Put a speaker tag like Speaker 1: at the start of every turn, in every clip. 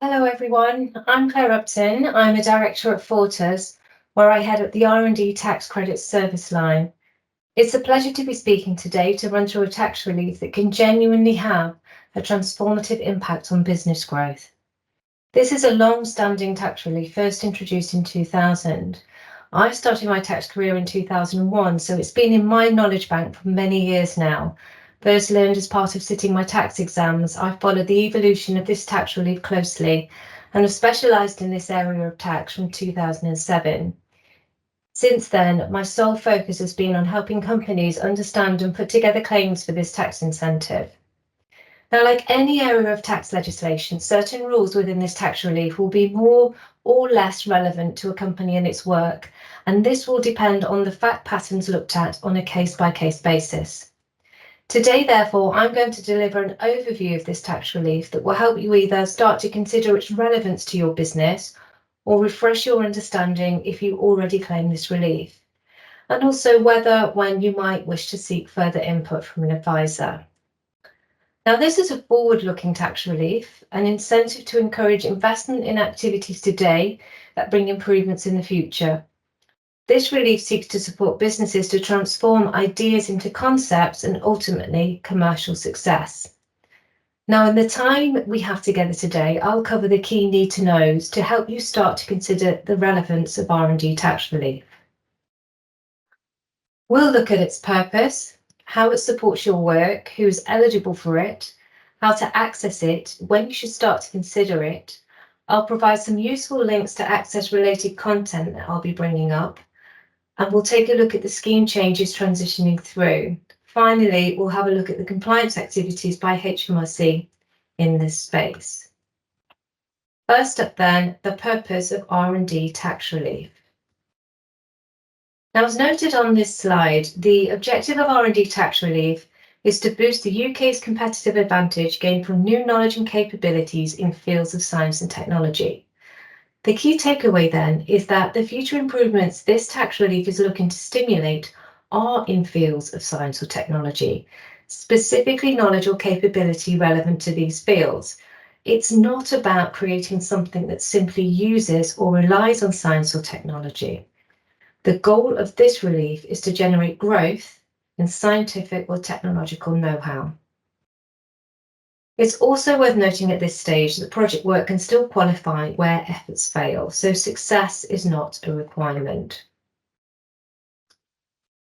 Speaker 1: Hello everyone, I'm Claire Upton. I'm a director at Fortas, where I head up the R&D Tax Credits service line. It's a pleasure to be speaking today to run through a tax relief that can genuinely have a transformative impact on business growth. This is a long-standing tax relief, first introduced in 2000. I started my tax career in 2001, so it's been in my knowledge bank for many years now. First learned as part of sitting my tax exams, I've followed the evolution of this tax relief closely and have specialised in this area of tax from 2007. Since then, my sole focus has been on helping companies understand and put together claims for this tax incentive. Now, like any area of tax legislation, certain rules within this tax relief will be more or less relevant to a company and its work, and this will depend on the fact patterns looked at on a case-by-case basis. Today, therefore, I'm going to deliver an overview of this tax relief that will help you either start to consider its relevance to your business or refresh your understanding if you already claim this relief, and also whether when you might wish to seek further input from an advisor. Now, this is a forward-looking tax relief, an incentive to encourage investment in activities today that bring improvements in the future. This relief seeks to support businesses to transform ideas into concepts and ultimately commercial success. Now, in the time we have together today, I'll cover the key need-to-knows to help you start to consider the relevance of R&D tax relief. We'll look at its purpose, how it supports your work, who is eligible for it, how to access it, when you should start to consider it. I'll provide some useful links to access related content that I'll be bringing up, and we'll take a look at the scheme changes transitioning through. Finally, we'll have a look at the compliance activities by HMRC in this space. First up then, the purpose of R&D tax relief. Now, as noted on this slide, the objective of R&D tax relief is to boost the UK's competitive advantage gained from new knowledge and capabilities in fields of science and technology. The key takeaway then is that the future improvements this tax relief is looking to stimulate are in fields of science or technology, specifically knowledge or capability relevant to these fields. It's not about creating something that simply uses or relies on science or technology. The goal of this relief is to generate growth in scientific or technological know-how. It's also worth noting at this stage that project work can still qualify where efforts fail, so success is not a requirement.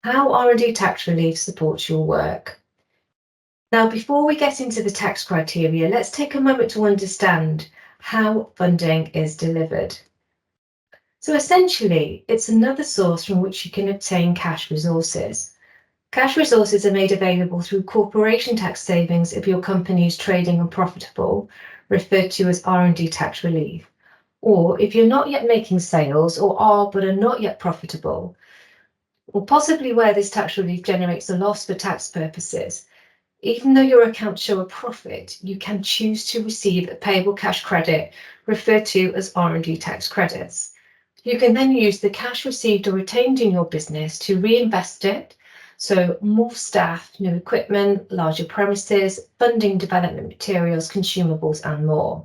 Speaker 1: How R&D tax relief supports your work. Now, before we get into the tax criteria, let's take a moment to understand how funding is delivered. So essentially, it's another source from which you can obtain cash resources. Cash resources are made available through corporation tax savings if your company is trading and profitable, referred to as R&D tax relief, or if you're not yet making sales or are but are not yet profitable, or possibly where this tax relief generates a loss for tax purposes. Even though your accounts show a profit, you can choose to receive a payable cash credit, referred to as R&D tax credits. You can then use the cash received or retained in your business to reinvest it. So more staff, new equipment, larger premises, funding development materials, consumables, and more.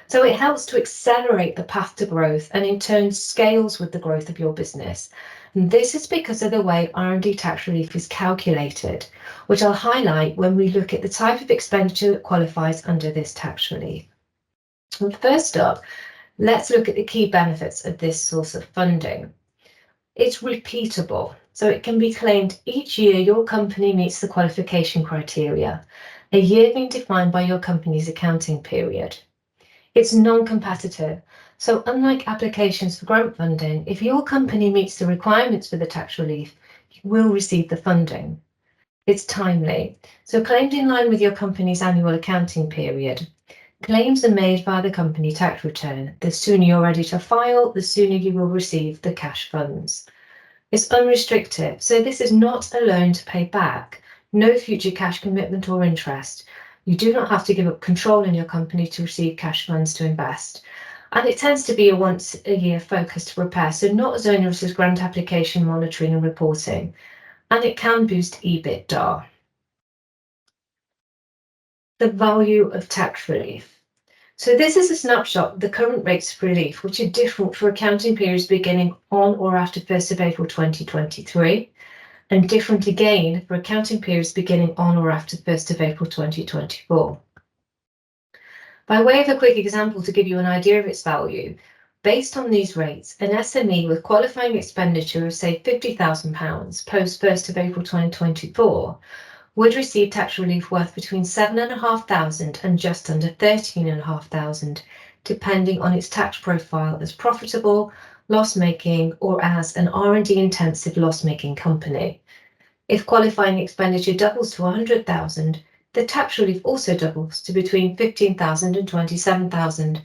Speaker 1: So it helps to accelerate the path to growth and in turn scales with the growth of your business. And this is because of the way R&D tax relief is calculated, which I'll highlight when we look at the type of expenditure that qualifies under this tax relief. And first up, let's look at the key benefits of this source of funding. It's repeatable, so it can be claimed each year your company meets the qualification criteria, a year being defined by your company's accounting period. It's non-competitive, so unlike applications for grant funding, if your company meets the requirements for the tax relief, you will receive the funding. It's timely, so claimed in line with your company's annual accounting period. Claims are made via the company tax return. The sooner you're ready to file, the sooner you will receive the cash funds. It's unrestricted, so this is not a loan to pay back, no future cash commitment or interest. You do not have to give up control in your company to receive cash funds to invest. And it tends to be a once a year focus to prepare, so not as onerous as grant application monitoring and reporting. And it can boost EBITDA. The value of tax relief. So this is a snapshot of the current rates of relief, which are different for accounting periods beginning on or after 1st of April 2023, and different again for accounting periods beginning on or after 1st of April 2024. By way of a quick example to give you an idea of its value, based on these rates, an SME with qualifying expenditure of say £50,000 post 1st of April 2024 would receive tax relief worth between £7,500 and just under £13,500, depending on its tax profile as profitable, loss-making, or as an R&D intensive loss-making company. If qualifying expenditure doubles to £100,000, the tax relief also doubles to between £15,000 and £27,000,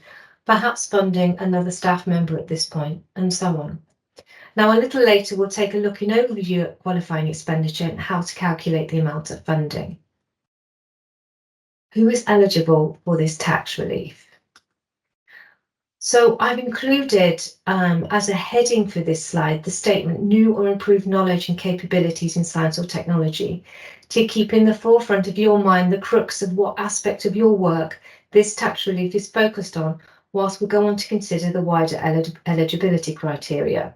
Speaker 1: perhaps funding another staff member at this point, and so on. Now, a little later, we'll take a look in overview at qualifying expenditure and how to calculate the amount of funding. Who is eligible for this tax relief? So I've included as a heading for this slide, the statement new or improved knowledge and capabilities in science or technology, to keep in the forefront of your mind the crux of what aspect of your work this tax relief is focused on, whilst we go on to consider the wider eligibility criteria.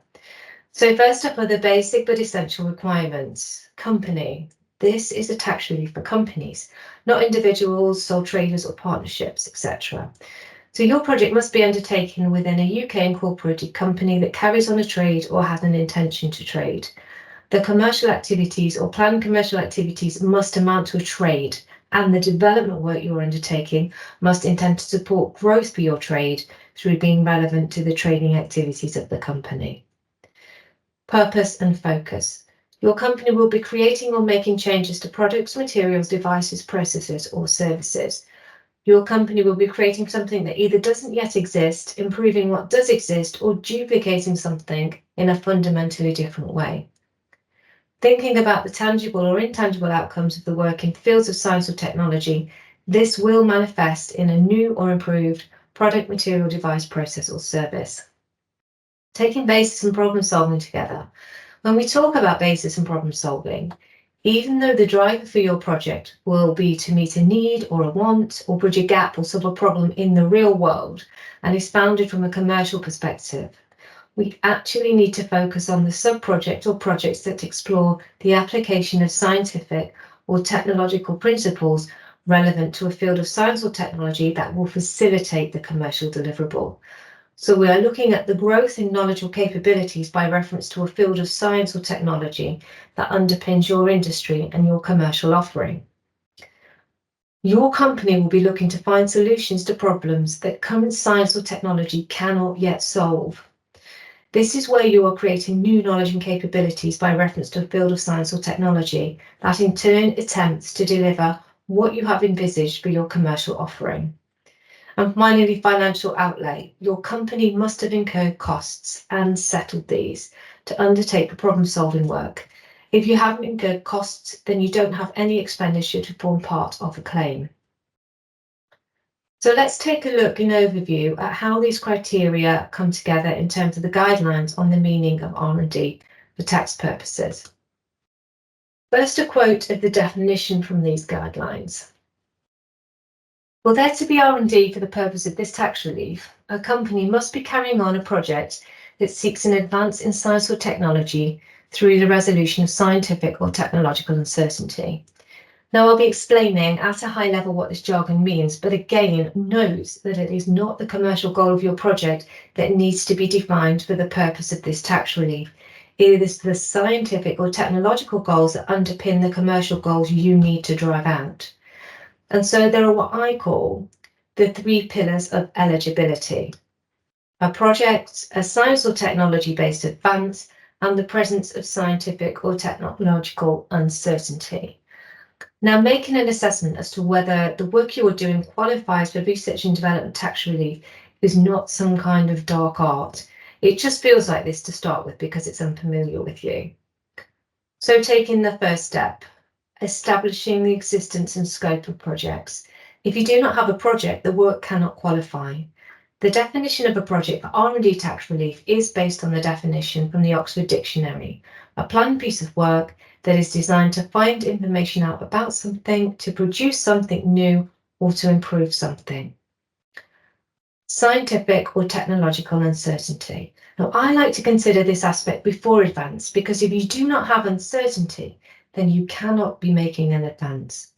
Speaker 1: So first up are the basic but essential requirements. Company. This is a tax relief for companies, not individuals, sole traders or partnerships, etc. So your project must be undertaken within a UK incorporated company that carries on a trade or has an intention to trade. The commercial activities or planned commercial activities must amount to a trade, and the development work you're undertaking must intend to support growth for your trade through being relevant to the trading activities of the company. Purpose and focus. Your company will be creating or making changes to products, materials, devices, processes, or services. Your company will be creating something that either doesn't yet exist, improving what does exist, or duplicating something in a fundamentally different way. Thinking about the tangible or intangible outcomes of the work in fields of science or technology, this will manifest in a new or improved product, material, device, process, or service. Taking basis and problem solving together. When we talk about basis and problem solving, even though the driver for your project will be to meet a need or a want or bridge a gap or solve a problem in the real world and is founded from a commercial perspective, we actually need to focus on the sub-project or projects that explore the application of scientific or technological principles relevant to a field of science or technology that will facilitate the commercial deliverable. So we are looking at the growth in knowledge or capabilities by reference to a field of science or technology that underpins your industry and your commercial offering. Your company will be looking to find solutions to problems that current science or technology cannot yet solve. This is where you are creating new knowledge and capabilities by reference to a field of science or technology that in turn attempts to deliver what you have envisaged for your commercial offering. And finally, financial outlay. Your company must have incurred costs and settled these to undertake the problem-solving work. If you haven't incurred costs, then you don't have any expenditure to form part of a claim. So let's take a look in overview at how these criteria come together in terms of the guidelines on the meaning of R&D for tax purposes. First, a quote of the definition from these guidelines. For there to be R&D for the purpose of this tax relief, a company must be carrying on a project that seeks an advance in science or technology through the resolution of scientific or technological uncertainty. Now, I'll be explaining at a high level what this jargon means, but again, note that it is not the commercial goal of your project that needs to be defined for the purpose of this tax relief. It is the scientific or technological goals that underpin the commercial goals you need to drive out. And so there are what I call the three pillars of eligibility: a project, a science or technology-based advance, and the presence of scientific or technological uncertainty. Now, making an assessment as to whether the work you are doing qualifies for research and development tax relief is not some kind of dark art. It just feels like this to start with because it's unfamiliar with you. So taking the first step, establishing the existence and scope of projects. If you do not have a project, the work cannot qualify. The definition of a project for R&D tax relief is based on the definition from the Oxford Dictionary, a planned piece of work that is designed to find information out about something, to produce something new, or to improve something. scientific or technological uncertainty. Now, I like to consider this aspect before advance, because if you do not have uncertainty, then you cannot be making an advance.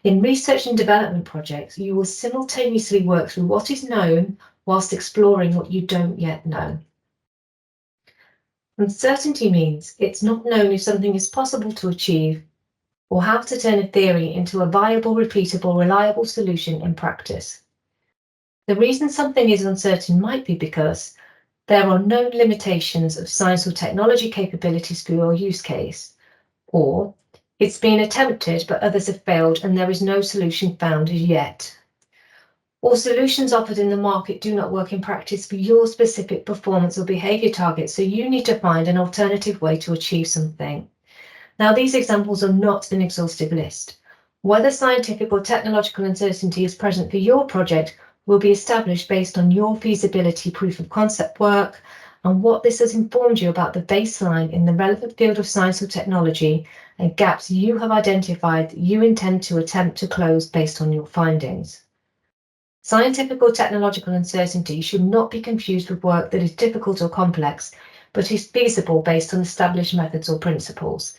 Speaker 1: In research and development projects, you will simultaneously work through what is known whilst exploring what you don't yet know. Uncertainty means it's not known if something is possible to achieve or how to turn a theory into a viable, repeatable, reliable solution in practice. The reason something is uncertain might be because there are known limitations of science or technology capabilities for your use case, or it's been attempted but others have failed and there is no solution found as yet. Or solutions offered in the market do not work in practice for your specific performance or behaviour targets, so you need to find an alternative way to achieve something. Now, these examples are not an exhaustive list. Whether scientific or technological uncertainty is present for your project will be established based on your feasibility proof of concept work and what this has informed you about the baseline in the relevant field of science or technology and gaps you have identified that you intend to attempt to close based on your findings. Scientific or technological uncertainty should not be confused with work that is difficult or complex, but is feasible based on established methods or principles.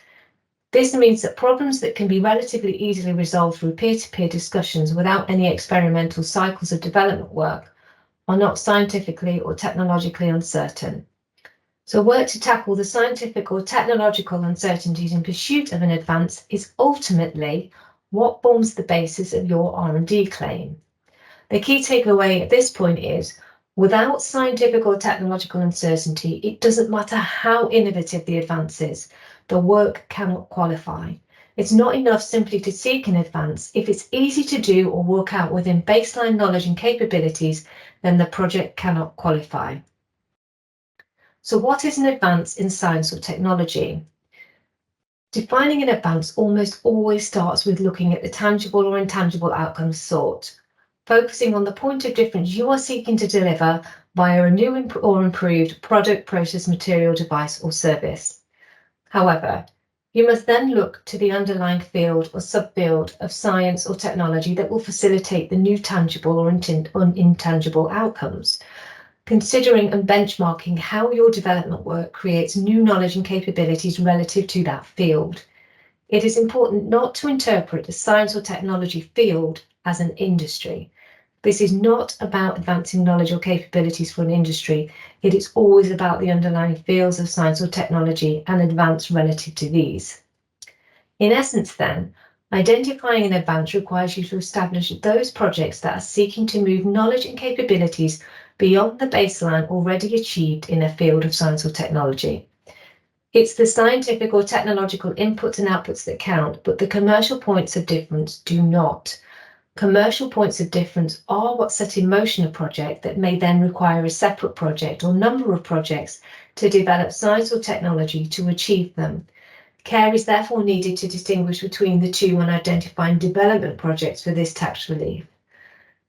Speaker 1: This means that problems that can be relatively easily resolved through peer-to-peer discussions without any experimental cycles of development work are not scientifically or technologically uncertain. So work to tackle the scientific or technological uncertainties in pursuit of an advance is ultimately what forms the basis of your R&D claim. The key takeaway at this point is, without scientific or technological uncertainty, it doesn't matter how innovative the advance is, the work cannot qualify. It's not enough simply to seek an advance. If it's easy to do or work out within baseline knowledge and capabilities, then the project cannot qualify. So what is an advance in science or technology? Defining an advance almost always starts with looking at the tangible or intangible outcomes sought, focusing on the point of difference you are seeking to deliver via a new or improved product, process, material, device, or service. However, you must then look to the underlying field or subfield of science or technology that will facilitate the new tangible or intangible outcomes, considering and benchmarking how your development work creates new knowledge and capabilities relative to that field. It is important not to interpret the science or technology field as an industry. This is not about advancing knowledge or capabilities for an industry. It is always about the underlying fields of science or technology and advance relative to these. In essence, then, identifying an advance requires you to establish those projects that are seeking to move knowledge and capabilities beyond the baseline already achieved in a field of science or technology. It's the scientific or technological inputs and outputs that count, but the commercial points of difference do not. Commercial points of difference are what set in motion a project that may then require a separate project or number of projects to develop science or technology to achieve them. Care is therefore needed to distinguish between the two when identifying development projects for this tax relief.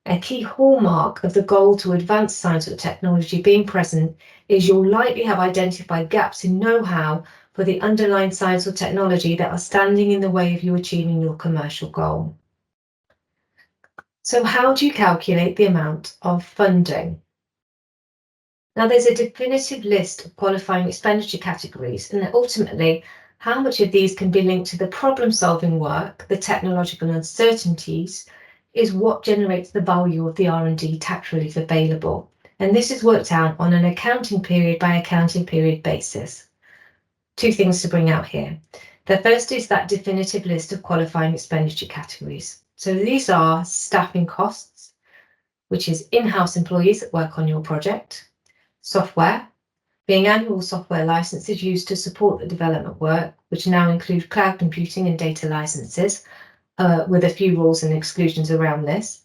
Speaker 1: A key hallmark of the goal to advance science or technology being present is you'll likely have identified gaps in know-how for the underlying science or technology that are standing in the way of you achieving your commercial goal. So how do you calculate the amount of funding? Now, there's a definitive list of qualifying expenditure categories, and ultimately, how much of these can be linked to the problem-solving work, the technological uncertainties, is what generates the value of the R&D tax relief available. And this is worked out on an accounting period by accounting period basis. Two things to bring out here. The first is that definitive list of qualifying expenditure categories. So these are staffing costs, which is in-house employees that work on your project, software, being annual software licenses used to support the development work, which now include cloud computing and data licenses, with a few rules and exclusions around this.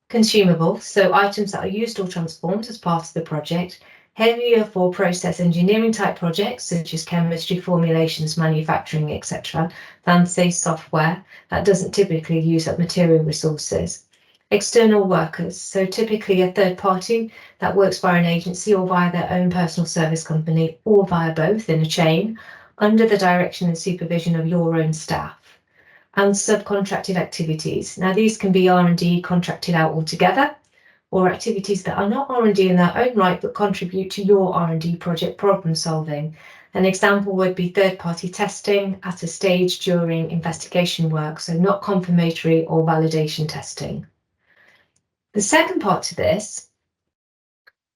Speaker 1: Consumables, so items that are used or transformed as part of the project, heavier for process engineering type projects such as chemistry, formulations, manufacturing, etc., than say software that doesn't typically use up material resources. External workers, so typically a third party that works via an agency or via their own personal service company or via both in a chain under the direction and supervision of your own staff. And subcontracted activities. Now these can be R&D contracted out altogether, or activities that are not R&D in their own right but contribute to your R&D project problem solving. An example would be third-party testing at a stage during investigation work, so not confirmatory or validation testing. The second part to this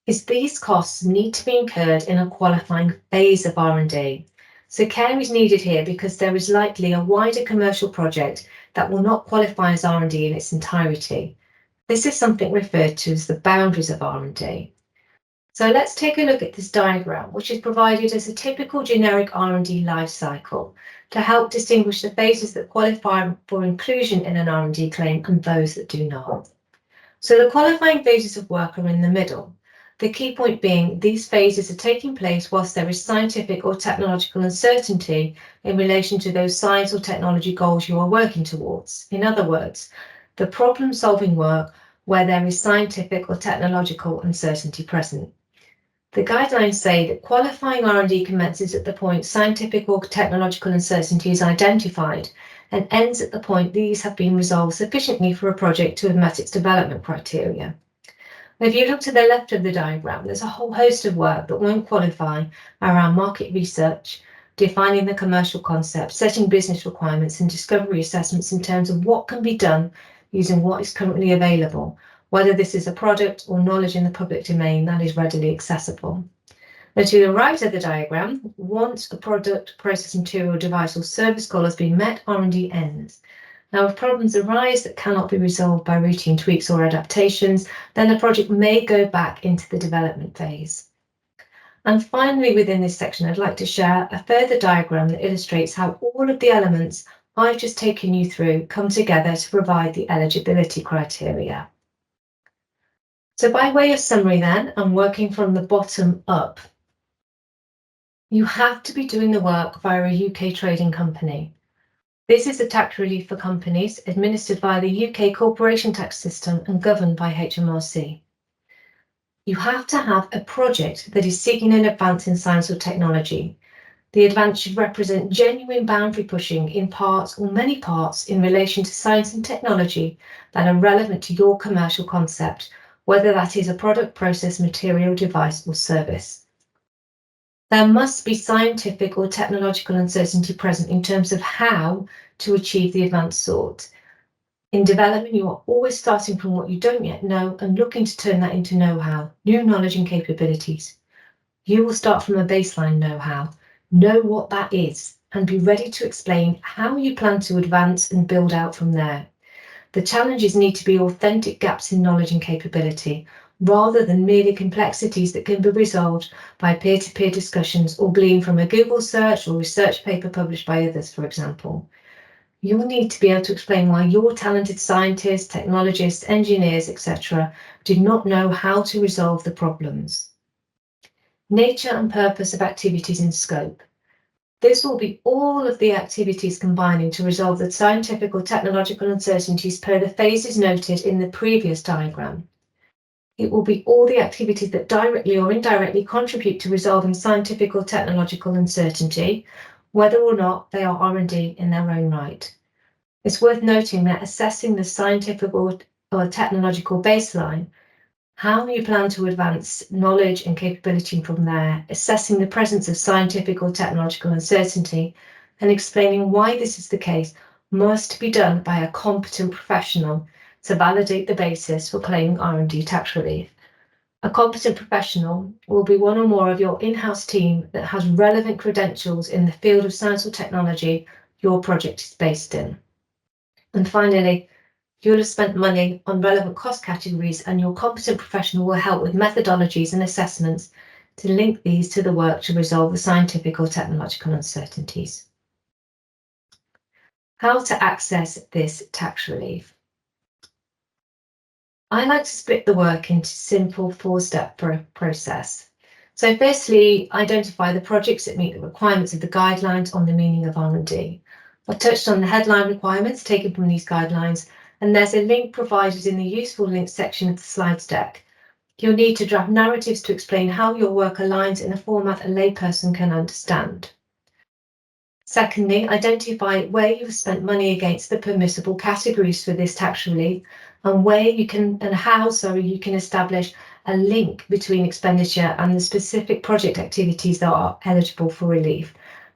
Speaker 1: is these costs need to be incurred in a qualifying phase of R&D. So care is needed here because there is likely a wider commercial project that will not qualify as R&D in its entirety. This is something referred to as the boundaries of R&D. So let's take a look at this diagram, which is provided as a typical generic R&D life cycle to help distinguish the phases that qualify for inclusion in an R&D claim and those that do not. So the qualifying phases of work are in the middle. The key point being these phases are taking place whilst there is scientific or technological uncertainty in relation to those science or technology goals you are working towards. In other words, the problem-solving work where there is scientific or technological uncertainty present. The guidelines say that qualifying R&D commences at the point scientific or technological uncertainty is identified and ends at the point these have been resolved sufficiently for a project to have met its development criteria. If you look to the left of the diagram, there's a whole host of work that won't qualify around market research, defining the commercial concept, setting business requirements and discovery assessments in terms of what can be done using what is currently available, whether this is a product or knowledge in the public domain that is readily accessible. Now, to the right of the diagram, once a product, process, material, device or service goal has been met, R&D ends. Now, if problems arise that cannot be resolved by routine tweaks or adaptations, then the project may go back into the development phase. And finally, within this section, I'd like to share a further diagram that illustrates how all of the elements I've just taken you through come together to provide the eligibility criteria. So by way of summary then, I'm working from the bottom up. You have to be doing the work via a UK trading company. This is a tax relief for companies administered via the UK corporation tax system and governed by HMRC. You have to have a project that is seeking an advance in science or technology. The advance should represent genuine boundary pushing in parts or many parts in relation to science and technology that are relevant to your commercial concept, whether that is a product, process, material, device or service. There must be scientific or technological uncertainty present in terms of how to achieve the advance sought. In development, you are always starting from what you don't yet know and looking to turn that into know-how, new knowledge and capabilities. You will start from a baseline know-how, know what that is, and be ready to explain how you plan to advance and build out from there. The challenges need to be authentic gaps in knowledge and capability, rather than merely complexities that can be resolved by peer-to-peer discussions or gleaned from a Google search or research paper published by others, for example. You will need to be able to explain why your talented scientists, technologists, engineers, etc. do not know how to resolve the problems. Nature and purpose of activities in scope. This will be all of the activities combining to resolve the scientific or technological uncertainties per the phases noted in the previous diagram. It will be all the activities that directly or indirectly contribute to resolving scientific or technological uncertainty, whether or not they are R&D in their own right. It's worth noting that assessing the scientific or technological baseline, how you plan to advance knowledge and capability from there, assessing the presence of scientific or technological uncertainty, and explaining why this is the case must be done by a competent professional to validate the basis for claiming R&D tax relief. A competent professional will be one or more of your in-house team that has relevant credentials in the field of science or technology your project is based in. And finally, you'll have spent money on relevant cost categories and your competent professional will help with methodologies and assessments to link these to the work to resolve the scientific or technological uncertainties. How to access this tax relief. I like to split the work into simple 4-step process. So firstly, identify the projects that meet the requirements of the guidelines on the meaning of R&D. I've touched on the headline requirements taken from these guidelines, and there's a link provided in the useful links section of the slides deck. You'll need to draft narratives to explain how your work aligns in a format a layperson can understand. Secondly, identify where you've spent money against the permissible categories for this tax relief and how you can establish a link between expenditure and the specific project activities that are eligible for relief.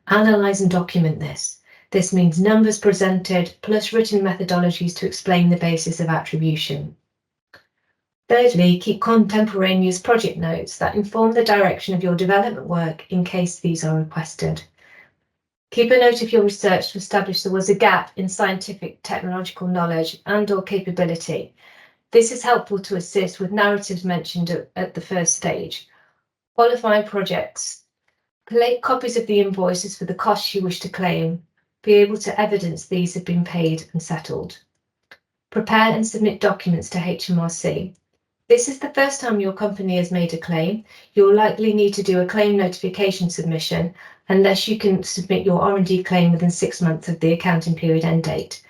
Speaker 1: Analyse and document this. This means numbers presented plus written methodologies to explain the basis of attribution. Thirdly, keep contemporaneous project notes that inform the direction of your development work in case these are requested. Keep a note of your research to establish there was a gap in scientific technological knowledge and/or capability. This is helpful to assist with narratives mentioned at the first stage. Qualify projects. Collect copies of the invoices for the costs you wish to claim. Be able to evidence these have been paid and settled. Prepare and submit documents to HMRC. This is the first time your company has made a claim. You'll likely need to do a claim notification submission unless you can submit your R&D claim within 6 months of the accounting period end date.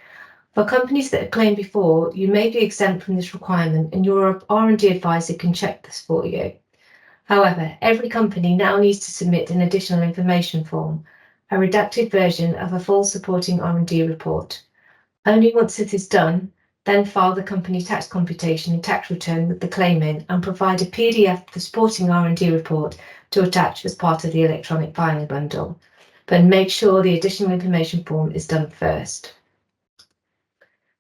Speaker 1: For companies that have claimed before, you may be exempt from this requirement and your R&D advisor can check this for you. However, every company now needs to submit an additional information form, a redacted version of a full supporting R&D report. Only once it is done, then file the company tax computation and tax return with the claim in and provide a PDF of the supporting R&D report to attach as part of the electronic filing bundle. But make sure the additional information form is done first.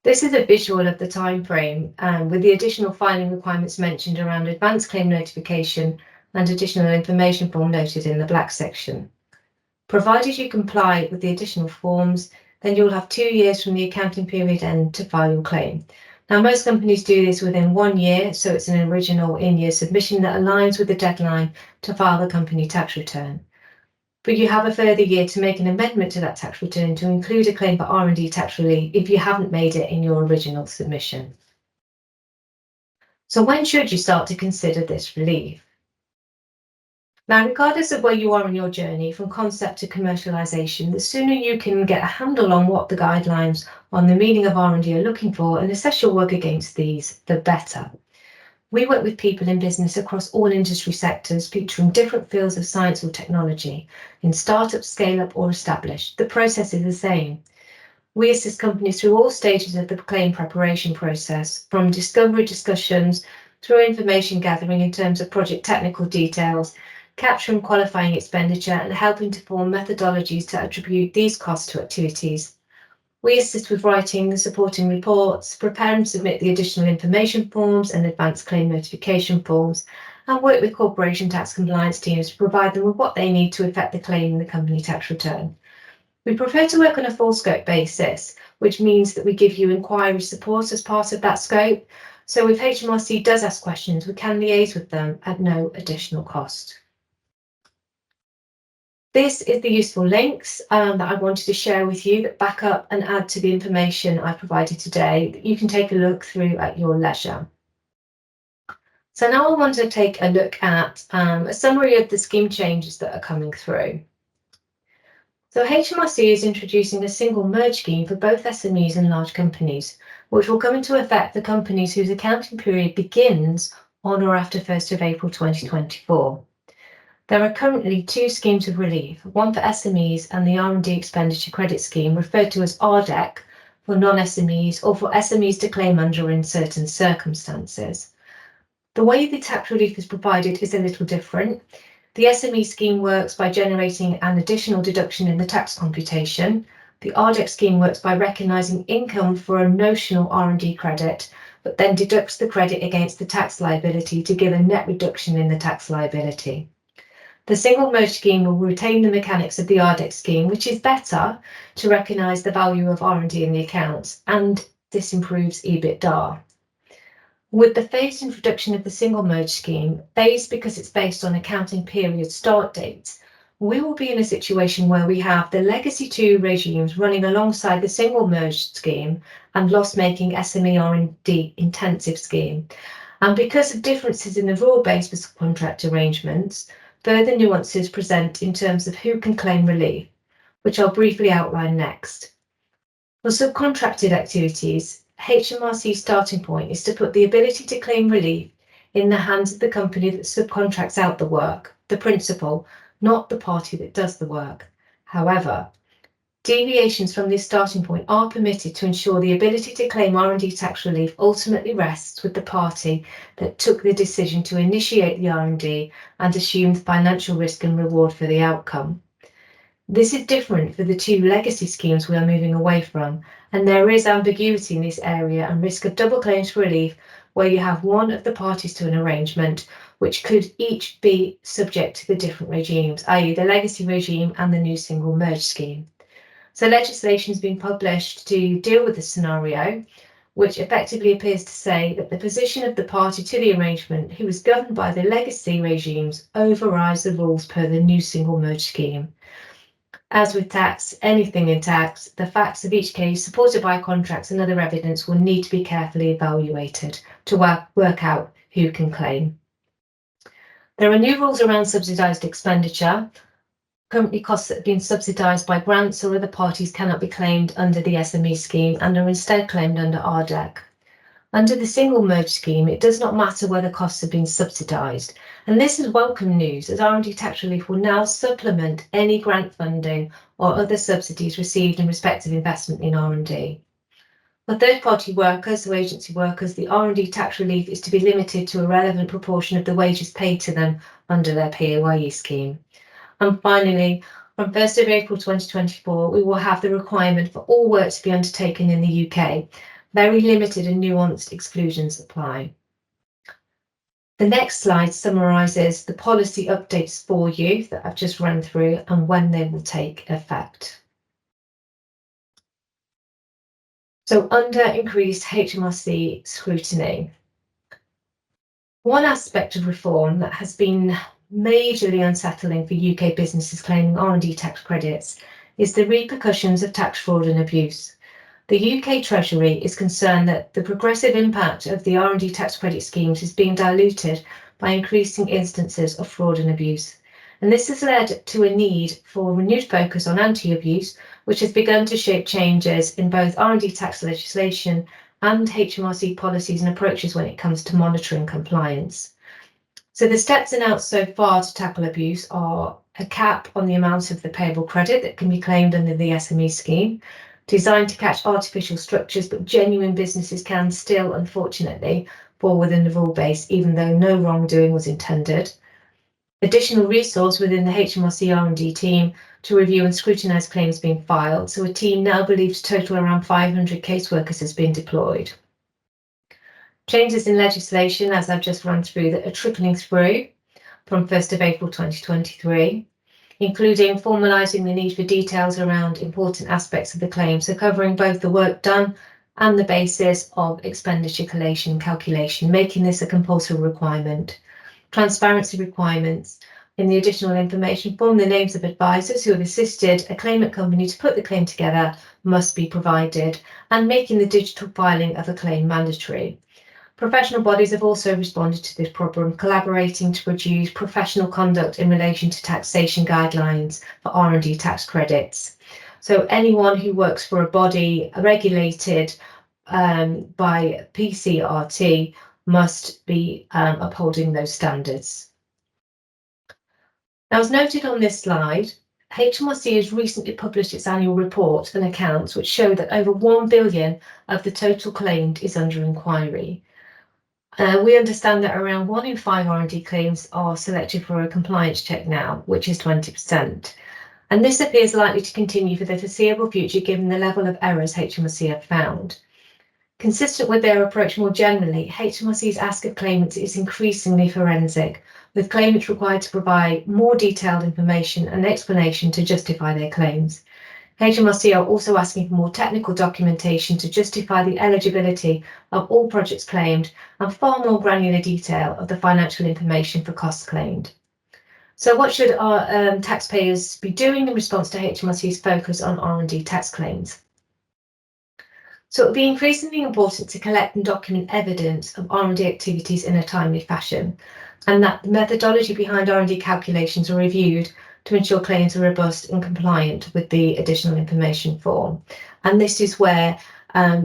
Speaker 1: This is a visual of the time frame with the additional filing requirements mentioned around advanced claim notification and additional information form noted in the black section. Provided you comply with the additional forms, then you'll have 2 years from the accounting period end to file your claim. Now, most companies do this within 1 year, so it's an original in-year submission that aligns with the deadline to file the company tax return. But you have a further year to make an amendment to that tax return to include a claim for R&D tax relief if you haven't made it in your original submission. So when should you start to consider this relief? Now, regardless of where you are in your journey from concept to commercialization, the sooner you can get a handle on what the guidelines on the meaning of R&D are looking for and assess your work against these, the better. We work with people in business across all industry sectors, featuring different fields of science or technology, in startup, scale-up or established. The process is the same. We assist companies through all stages of the claim preparation process, from discovery discussions through information gathering in terms of project technical details, capturing qualifying expenditure and helping to form methodologies to attribute these costs to activities. We assist with writing the supporting reports, prepare and submit the additional information forms and advanced claim notification forms, and work with corporation tax compliance teams to provide them with what they need to effect the claim in the company tax return. We prefer to work on a full scope basis, which means that we give you inquiry support as part of that scope. So if HMRC does ask questions, we can liaise with them at no additional cost. This is the useful links that I wanted to share with you that back up and add to the information I provided today that you can take a look through at your leisure. So now I want to take a look at a summary of the scheme changes that are coming through. So HMRC is introducing a single merge scheme for both SMEs and large companies, which will come into effect for companies whose accounting period begins on or after 1st of April 2024. There are currently 2 schemes of relief, one for SMEs and the R&D expenditure credit scheme referred to as RDEC for non-SMEs or for SMEs to claim under in certain circumstances. The way the tax relief is provided is a little different. The SME scheme works by generating an additional deduction in the tax computation. The RDEC scheme works by recognising income for a notional R&D credit, but then deducts the credit against the tax liability to give a net reduction in the tax liability. The single merge scheme will retain the mechanics of the RDEC scheme, which is better to recognise the value of R&D in the accounts, and this improves EBITDA. With the phased introduction of the single merge scheme, phased because it's based on accounting period start dates, we will be in a situation where we have the legacy 2 regimes running alongside the single merged scheme and loss-making SME R&D intensive scheme. And because of differences in the rule base for subcontract arrangements, further nuances present in terms of who can claim relief, which I'll briefly outline next. For subcontracted activities, HMRC's starting point is to put the ability to claim relief in the hands of the company that subcontracts out the work, the principal, not the party that does the work. However, Deviations from this starting point are permitted to ensure the ability to claim R&D tax relief ultimately rests with the party that took the decision to initiate the R&D and assume the financial risk and reward for the outcome. This is different for the two legacy schemes we are moving away from, and there is ambiguity in this area and risk of double claims for relief where you have one of the parties to an arrangement which could each be subject to the different regimes, i.e. the legacy regime and the new single merged scheme. So legislation has been published to deal with this scenario, which effectively appears to say that the position of the party to the arrangement who is governed by the legacy regimes overrides the rules per the new single merged scheme. As with tax, anything in tax, the facts of each case supported by contracts and other evidence will need to be carefully evaluated to work out who can claim. There are new rules around subsidised expenditure. Currently, costs that have been subsidised by grants or other parties cannot be claimed under the SME scheme and are instead claimed under RDEC. Under the single merged scheme, it does not matter whether costs have been subsidised, and this is welcome news as R&D tax relief will now supplement any grant funding or other subsidies received in respect of investment in R&D. For third-party workers or agency workers, the R&D tax relief is to be limited to a relevant proportion of the wages paid to them under their PAYE scheme. And finally, from 1st of April 2024, we will have the requirement for all work to be undertaken in the UK. Very limited and nuanced exclusions apply. The next slide summarises the policy updates for you that I've just run through and when they will take effect. So under increased HMRC scrutiny, one aspect of reform that has been majorly unsettling for UK businesses claiming R&D tax credits is the repercussions of tax fraud and abuse. The UK Treasury is concerned that the progressive impact of the R&D tax credit schemes is being diluted by increasing instances of fraud and abuse. And this has led to a need for renewed focus on anti-abuse, which has begun to shape changes in both R&D tax legislation and HMRC policies and approaches when it comes to monitoring compliance. So the steps announced so far to tackle abuse are a cap on the amount of the payable credit that can be claimed under the SME scheme, designed to catch artificial structures, but genuine businesses can still, unfortunately, fall within the rule base, even though no wrongdoing was intended. Additional resource within the HMRC R&D team to review and scrutinise claims being filed, so a team now believed to total around 500 caseworkers has been deployed. Changes in legislation, as I've just run through, that are trickling through from 1st of April 2023, including formalising the need for details around important aspects of the claim, so covering both the work done and the basis of expenditure collation and calculation, making this a compulsory requirement. Transparency requirements in the additional information form, the names of advisors who have assisted a claimant company to put the claim together must be provided, and making the digital filing of a claim mandatory. Professional bodies have also responded to this problem, collaborating to produce professional conduct in relation to taxation guidelines for R&D tax credits. So anyone who works for a body regulated by PCRT must be upholding those standards. Now, as noted on this slide, HMRC has recently published its annual report and accounts, which show that over 1 billion of the total claimed is under inquiry. We understand that around 1 in 5 R&D claims are selected for a compliance check now, which is 20%. And this appears likely to continue for the foreseeable future, given the level of errors HMRC have found. Consistent with their approach more generally, HMRC's ask of claimants is increasingly forensic, with claimants required to provide more detailed information and explanation to justify their claims. HMRC are also asking for more technical documentation to justify the eligibility of all projects claimed and far more granular detail of the financial information for costs claimed. So what should our taxpayers be doing in response to HMRC's focus on R&D tax claims? So it will be increasingly important to collect and document evidence of R&D activities in a timely fashion, and that the methodology behind R&D calculations are reviewed to ensure claims are robust and compliant with the additional information form. And this is where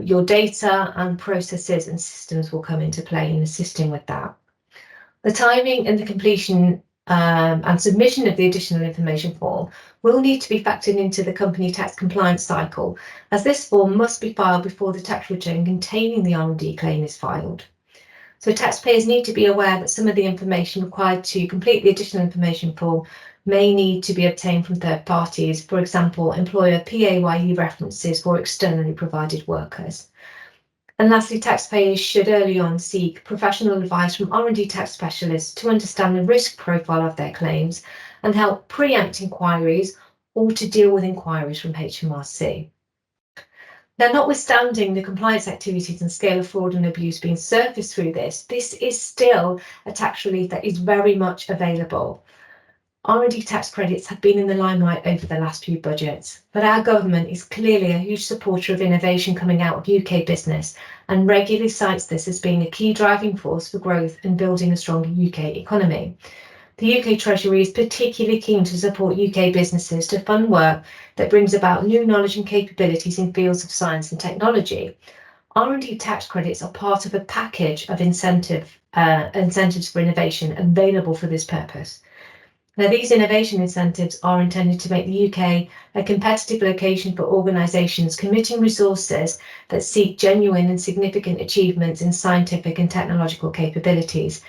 Speaker 1: your data and processes and systems will come into play in assisting with that. The timing and the completion and submission of the additional information form will need to be factored into the company tax compliance cycle, as this form must be filed before the tax return containing the R&D claim is filed. So taxpayers need to be aware that some of the information required to complete the additional information form may need to be obtained from third parties, for example, employer PAYE references for externally provided workers. And lastly, taxpayers should early on seek professional advice from R&D tax specialists to understand the risk profile of their claims and help preempt inquiries or to deal with inquiries from HMRC. Now, notwithstanding the compliance activities and scale of fraud and abuse being surfaced through this is still a tax relief that is very much available. R&D tax credits have been in the limelight over the last few budgets, but our government is clearly a huge supporter of innovation coming out of UK business and regularly cites this as being a key driving force for growth and building a stronger UK economy. The UK Treasury is particularly keen to support UK businesses to fund work that brings about new knowledge and capabilities in fields of science and technology. R&D tax credits are part of a package of incentives for innovation available for this purpose. Now, these innovation incentives are intended to make the UK a competitive location for organisations committing resources that seek genuine and significant achievements in scientific and technological capabilities.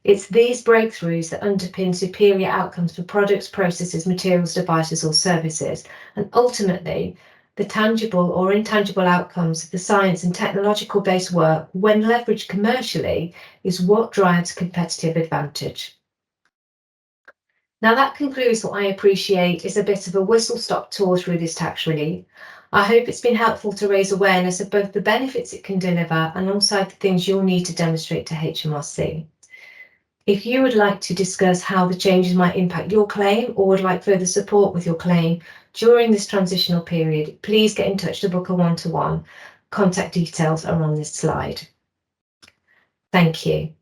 Speaker 1: It's these breakthroughs that underpin superior outcomes for products, processes, materials, devices, or services, and ultimately, the tangible or intangible outcomes of the science and technological-based work, when leveraged commercially, is what drives competitive advantage. Now that concludes what I appreciate is a bit of a whistle-stop tour through this tax relief. I hope it's been helpful to raise awareness of both the benefits it can deliver alongside the things you'll need to demonstrate to HMRC. If you would like to discuss how the changes might impact your claim or would like further support with your claim during this transitional period, please get in touch to book a one-to-one. Contact details are on this slide. Thank you.